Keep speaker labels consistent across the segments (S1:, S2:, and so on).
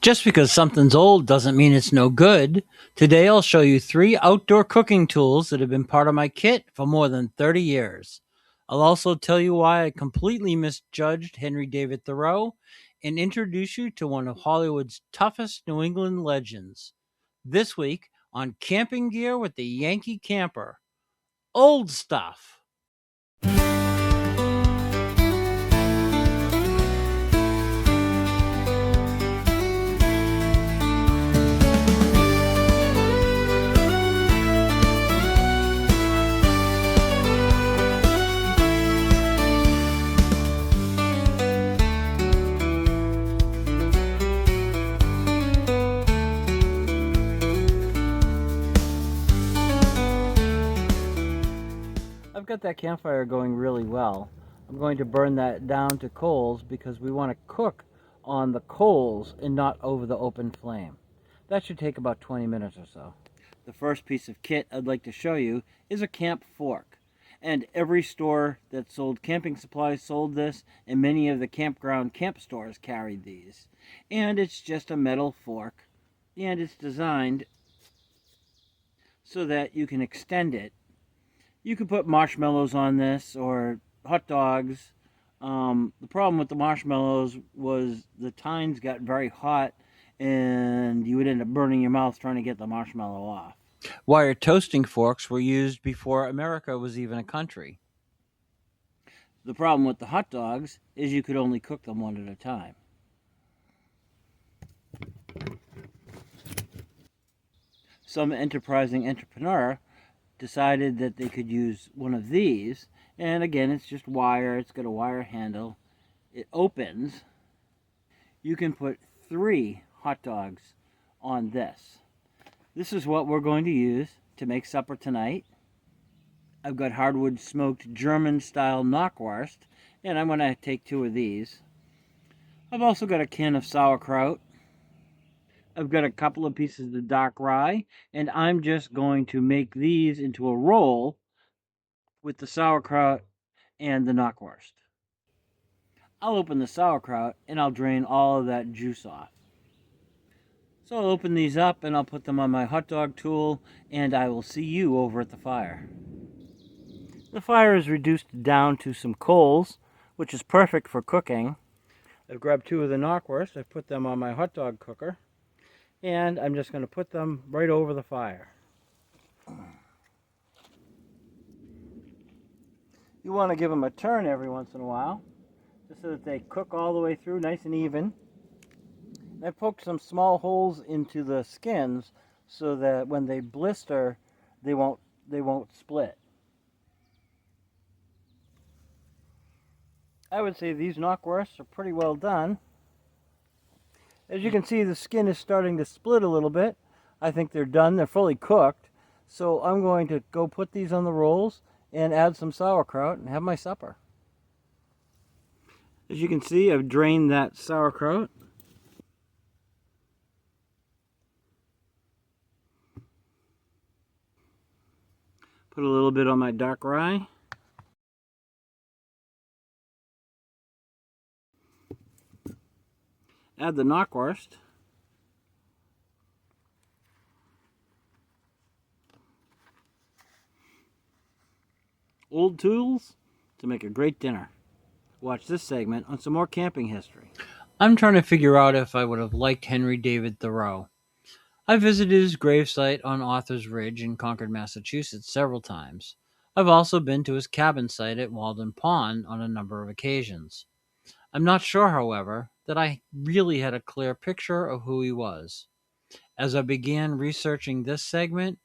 S1: Just because something's old doesn't mean it's no good. Today I'll show you 3 outdoor cooking tools that have been part of my kit for more than 30 years. I'll also tell you why I completely misjudged Henry David Thoreau and introduce you to one of Hollywood's toughest New England legends. This week on Camping Gear with the Yankee Camper. Old stuff. I've got that campfire going really well. I'm going to burn that down to coals because we want to cook on the coals and not over the open flame. That should take about 20 minutes or so. The first piece of kit I'd like to show you is a camp fork. And every store that sold camping supplies sold this, and many of the campground camp stores carried these. And it's just a metal fork, and it's designed so that you can extend it. You could put marshmallows on this or hot dogs. The problem with the marshmallows was the tines got very hot and you would end up burning your mouth trying to get the marshmallow off. Wire toasting forks were used before America was even a country. The problem with the hot dogs is you could only cook them one at a time. Some enterprising entrepreneur decided that they could use one of these, and again, it's just wire. It's got a wire handle. It opens. You can put 3 hot dogs on this. This is what we're going to use to make supper tonight. I've got hardwood smoked German style Knockwurst, and I'm going to take 2 of these. I've also got a can of sauerkraut. I've got a couple of pieces of dark rye, and I'm just going to make these into a roll with the sauerkraut and the knockwurst. I'll open the sauerkraut and I'll drain all of that juice off. So I'll open these up and I'll put them on my hot dog tool, and I will see you over at the fire. The fire is reduced down to some coals, which is perfect for cooking. I've grabbed 2 of the knockwurst. I've put them on my hot dog cooker. And I'm just going to put them right over the fire. You want to give them a turn every once in a while, just so that they cook all the way through nice and even. And I poked some small holes into the skins so that when they blister, they won't split. I would say these knockwursts are pretty well done. As you can see, the skin is starting to split a little bit. I think they're done. They're fully cooked. So I'm going to go put these on the rolls and add some sauerkraut and have my supper. As you can see, I've drained that sauerkraut. Put a little bit on my dark rye. Add the knockwurst. Old tools to make a great dinner. Watch this segment on some more camping history. I'm trying to figure out if I would have liked Henry David Thoreau. I visited his gravesite on Author's Ridge in Concord, Massachusetts several times. I've also been to his cabin site at Walden Pond on a number of occasions. I'm not sure, however, that I really had a clear picture of who he was. As I began researching this segment,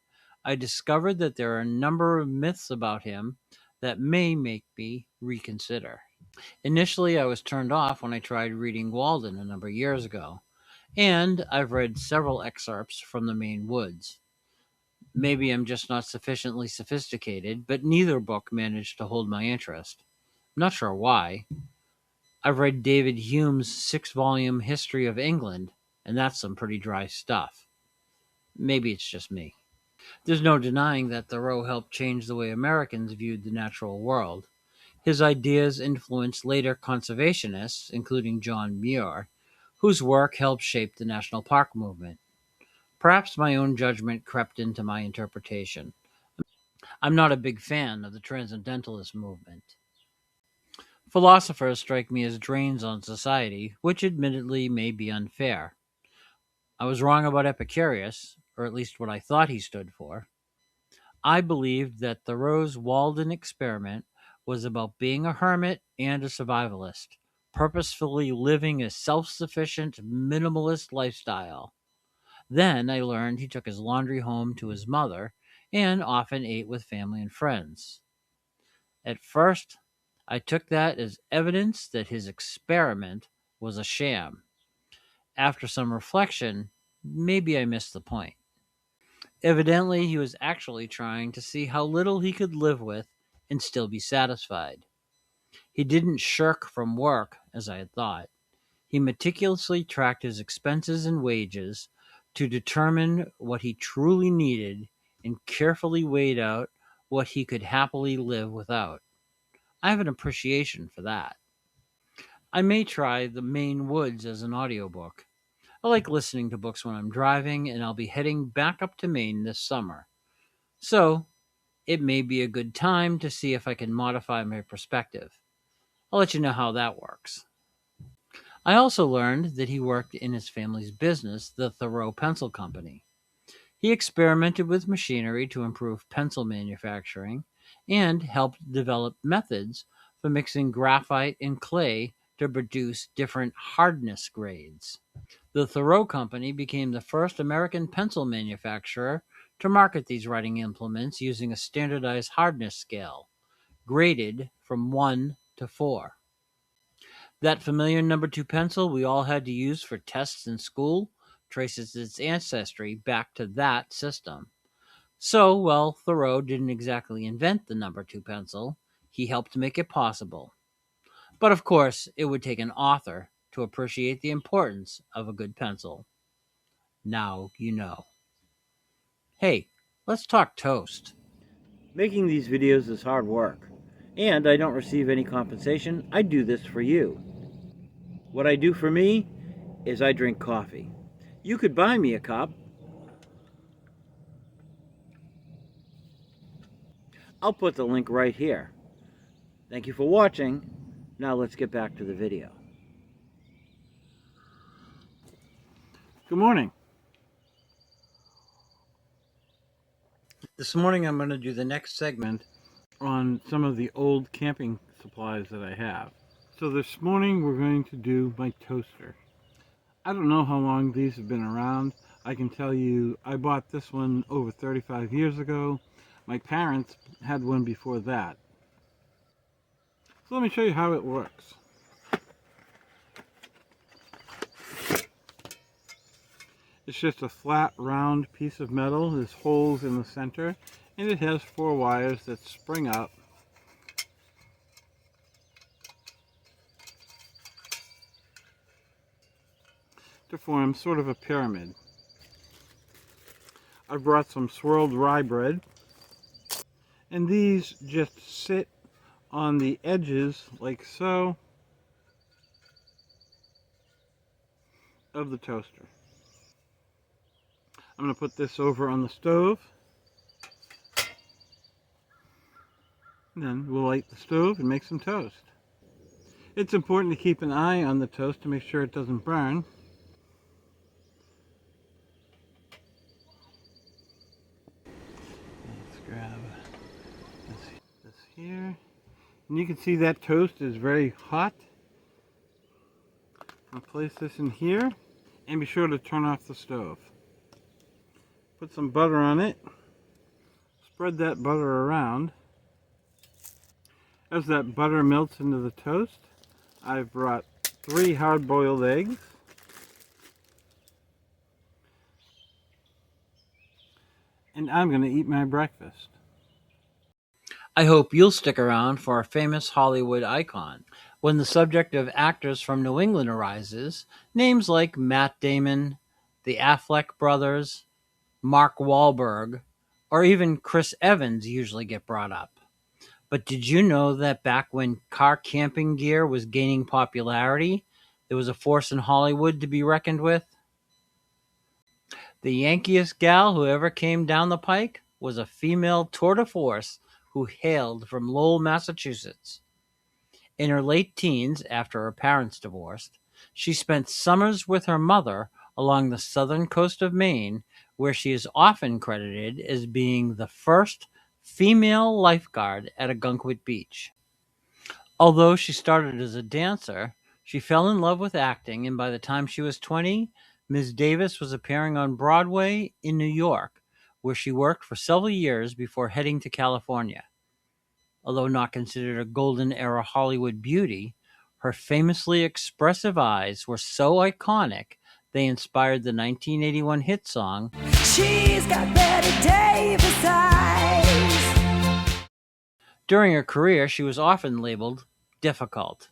S1: I discovered that there are a number of myths about him that may make me reconsider. Initially, I was turned off when I tried reading Walden a number of years ago, and I've read several excerpts from the Maine woods. Maybe I'm just not sufficiently sophisticated, but neither book managed to hold my interest. I'm not sure why. I've read David Hume's 6-volume History of England, and that's some pretty dry stuff. Maybe it's just me. There's no denying that Thoreau helped change the way Americans viewed the natural world. His ideas influenced later conservationists, including John Muir,
S2: whose work helped shape the national park movement. Perhaps my own judgment crept into my interpretation. I'm not a big fan of the transcendentalist movement. Philosophers strike me as drains on society, which admittedly may be unfair. I was wrong about Epicurus, or at least what I thought he stood for. I believed that Thoreau's Walden experiment was about being a hermit and a survivalist, purposefully living a self sufficient, minimalist lifestyle. Then I learned he took his laundry home to his mother and often ate with family and friends. At first, I took that as evidence that his experiment was a sham. After some reflection, maybe I missed the point. Evidently, he was actually trying to see how little he could live with and still be satisfied. He didn't shirk from work, as I had thought. He meticulously tracked his expenses and wages to determine what he truly needed and carefully weighed out what he could happily live without. I have an appreciation for that. I may try The Maine Woods as an audiobook. I like listening to books when I'm driving, and I'll be heading back up to Maine this summer. So, it may be a good time to see if I can modify my perspective. I'll let you know how that works. I also learned that he worked in his family's business, the Thoreau Pencil Company. He experimented with machinery to improve pencil manufacturing and helped develop methods for mixing graphite and clay to produce different hardness grades. The Thoreau Company became the first American pencil manufacturer to market these writing implements using a standardized hardness scale, graded from 1 to 4. That familiar number 2 pencil we all had to use for tests in school traces its ancestry back to that system. So, while Thoreau didn't exactly invent the number 2 pencil, he helped make it possible. But of course, it would take an author to appreciate the importance of a good pencil. Now you know. Hey, let's talk toast.
S1: Making these videos is hard work, and I don't receive any compensation. I do this for you. What I do for me is I drink coffee. You could buy me a cup. I'll put the link right here. Thank you for watching. Now let's get back to the video. Good morning.
S2: This morning I'm going to do the next segment
S1: On some of the old camping supplies that I have. So this morning we're going to do my toaster. I don't know how long these have been around. I can tell you I bought this one over 35 years ago. My parents had one before that. So let me show you how it works. It's just a flat, round piece of metal. There's holes in the center, and it has 4 wires that spring up. To form sort of a pyramid. I brought some swirled rye bread, and these just sit on the edges like so of the toaster. I'm going to put this over on the stove, and then we'll light the stove and make some toast. It's important to keep an eye on the toast to make sure it doesn't burn. Let's grab this here. And you can see that toast is very hot. I'll place this in here, and be sure to turn off the stove. Put some butter on it. Spread that butter around. As that butter melts into the toast, I've brought 3 hard-boiled eggs. And I'm going to eat my breakfast.
S2: I hope you'll stick around for a famous Hollywood icon. When the subject of actors from New England arises, names like Matt Damon, the Affleck brothers, Mark Wahlberg, or even Chris Evans usually get brought up. But did you know that back when car camping gear was gaining popularity, there was a force in Hollywood to be reckoned with? The yankiest gal who ever came down the pike was a female tour de force who hailed from Lowell, Massachusetts. In her late teens, after her parents divorced, she spent summers with her mother along the southern coast of Maine, where she is often credited as being the first female lifeguard at Ogunquit Beach. Although she started as a dancer, she fell in love with acting, and by the time she was 20, Ms. Davis was appearing on Broadway in New York, where she worked for several years before heading to California. Although not considered a golden era Hollywood beauty, her famously expressive eyes were so iconic they inspired the 1981 hit song, "She's Got Bette Davis Eyes." During her career, she was often labeled difficult.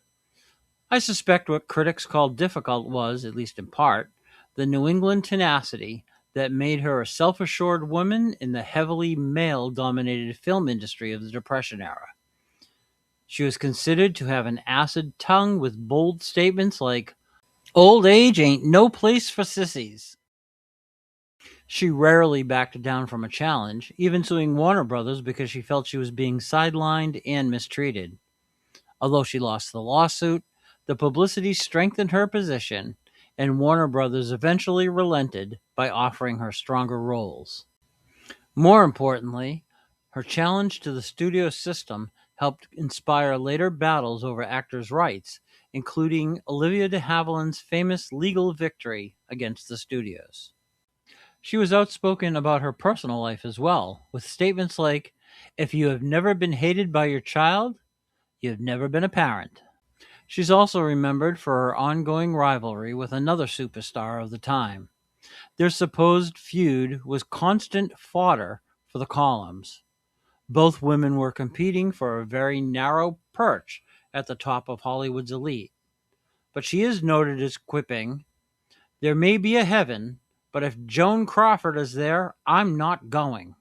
S2: I suspect what critics called difficult was, at least in part, the New England tenacity that made her a self-assured woman in the heavily male-dominated film industry of the Depression era. She was considered to have an acid tongue with bold statements like, "Old age ain't no place for sissies." She rarely backed down from a challenge, even suing Warner Brothers because she felt she was being sidelined and mistreated. Although she lost the lawsuit, the publicity strengthened her position, and Warner Brothers eventually relented by offering her stronger roles. More importantly, her challenge to the studio system helped inspire later battles over actors' rights, including Olivia de Havilland's famous legal victory against the studios. She was outspoken about her personal life as well, with statements like, "If you have never been hated by your child, you have never been a parent." She's also remembered for her ongoing rivalry with another superstar of the time. Their supposed feud was constant fodder for the columns. Both women were competing for a very narrow perch at the top of Hollywood's elite. But she is noted as quipping, "There may be a heaven, but if Joan Crawford is there, I'm not going."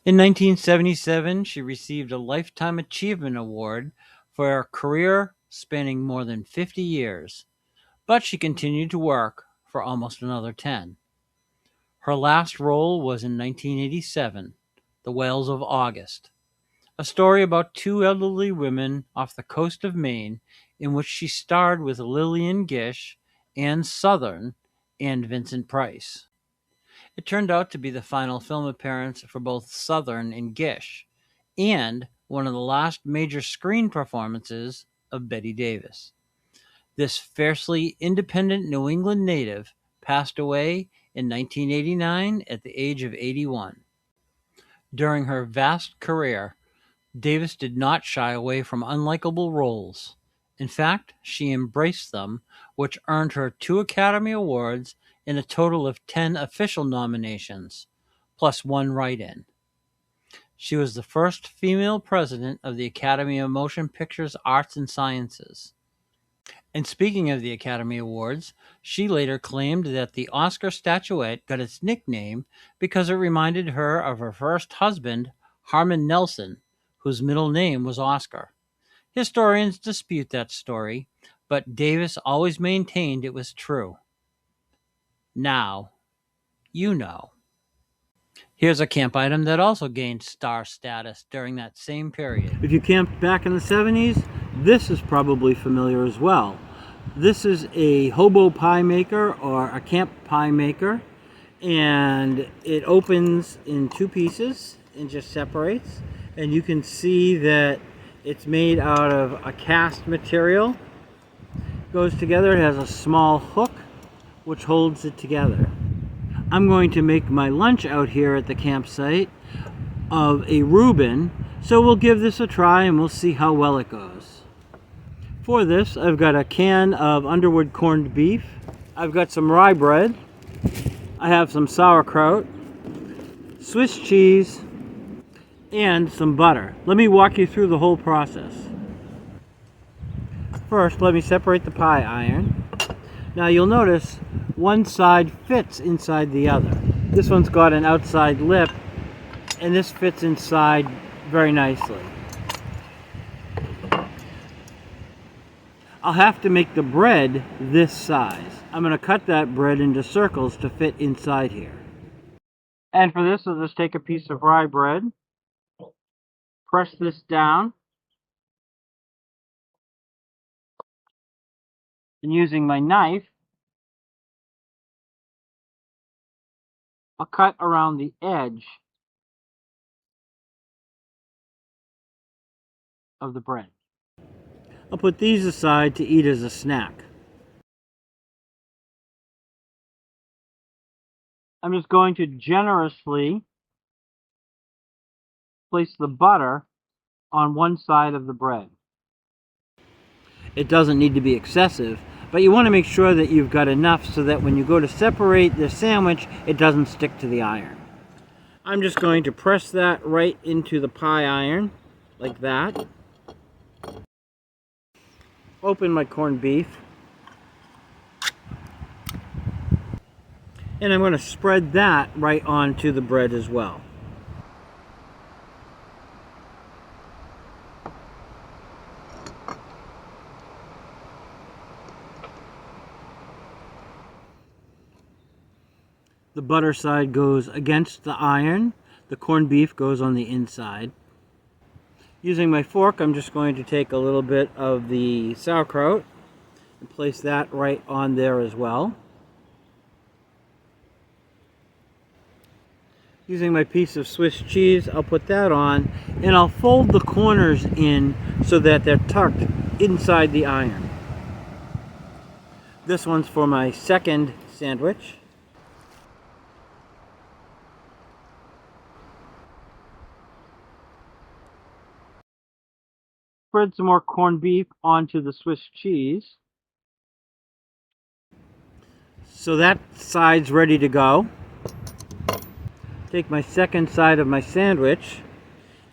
S2: In 1977, she received a Lifetime Achievement Award for a career spanning more than 50 years, but she continued to work for almost another 10. Her last role was in 1987, The Whales of August, a story about two elderly women off the coast of Maine in which she starred with Lillian Gish, Ann Sothern, and Vincent Price. It turned out to be the final film appearance for both Sothern and Gish, and one of the last major screen performances of Bette Davis. This fiercely independent New England native passed away in 1989 at the age of 81. During her vast career, Davis did not shy away from unlikable roles. In fact, she embraced them, which earned her 2 Academy Awards and a total of 10 official nominations, plus 1 write-in. She was the first female president of the Academy of Motion Pictures Arts and Sciences. And speaking of the Academy Awards, she later claimed that the Oscar statuette got its nickname because it reminded her of her first husband, Harmon Nelson, whose middle name was Oscar. Historians dispute that story, but Davis always maintained it was true. Now, you know. Here's a camp item that also gained star status during that same period. If you camped back in the 70s, this is probably familiar as well. This is a Hobo Pie Maker or a Camp Pie Maker, and it opens in 2 pieces and just separates. And you can see that it's made out of a cast material. Goes together, it has a small hook which holds it together. I'm going to make my lunch out here at the campsite of a Reuben, so we'll give this a try and we'll see how well it goes. For this, I've got a can of Underwood corned beef. I've got some rye bread. I have some sauerkraut, Swiss cheese, and some butter. Let me walk you through the whole process. First, let me separate the pie iron. Now you'll notice one side fits inside the other. This one's got an outside lip, and this fits inside very nicely.
S1: I'll have to make the bread this size. I'm going to cut that bread into circles to fit inside here. And for this, I'll just take a piece of rye bread, press this down, and using my knife, I'll cut around the edge of the bread. I'll put these aside to eat as a snack. I'm just going to generously place the butter on one side of the bread. It doesn't need to be excessive, but you want to make sure that you've got enough so that when you go to separate the sandwich, it doesn't stick to the iron. I'm just going to press that right into the pie iron, like that. Open my corned beef. And I'm going to spread that right onto the bread as well. The butter side goes against the iron. The corned beef goes on the inside. Using my fork, I'm just going to take a little bit of the sauerkraut and place that right on there as well. Using my piece of Swiss cheese, I'll put that on, and I'll fold the corners in so that they're tucked inside the iron. This one's for my second sandwich. Spread some more corned beef onto the Swiss cheese. So that side's ready to go. Take my second side of my sandwich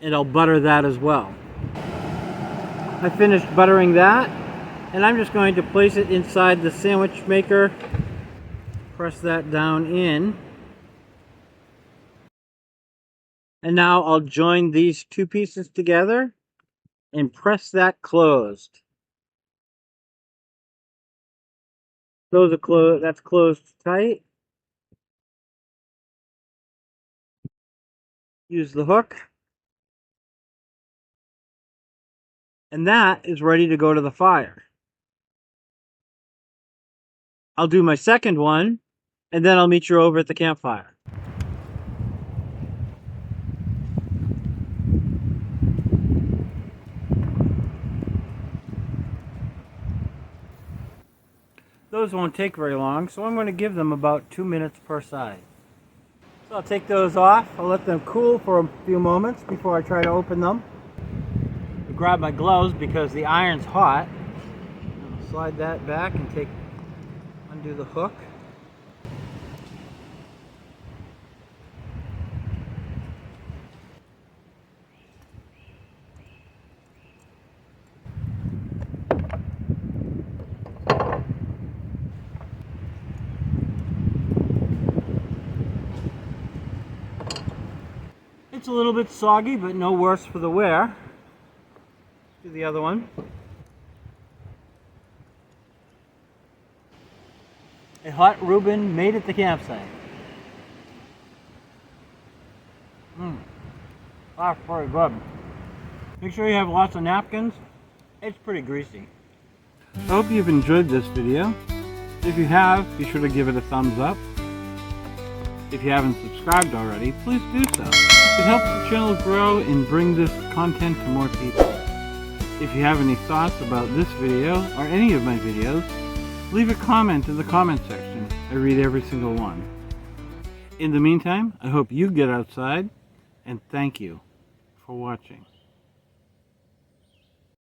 S1: and I'll butter that as well. I finished buttering that and I'm just going to place it inside the sandwich maker. Press that down in. And now I'll join these two pieces together and press that closed. That's closed tight. Use the hook. And that is ready to go to the fire. I'll do my second one, and then I'll meet you over at the campfire. Those won't take very long, so I'm going to give them about 2 minutes per side. So I'll take those off. I'll let them cool for a few moments before I try to open them. I'll grab my gloves because the iron's hot. I'll slide that back and undo the hook. It's a little bit soggy, but no worse for the wear. Do the other one. A hot Reuben made at the campsite. That's pretty good. Make sure you have lots of napkins. It's pretty greasy. I hope you've enjoyed this video. If you have, be sure to give it a thumbs up. If you haven't subscribed already, please do so. It helps the channel grow and bring this content to more people. If you have any thoughts about this video or any of my videos, leave a comment in the comment section. I read every single one. In the meantime, I hope you get outside, and thank you for watching.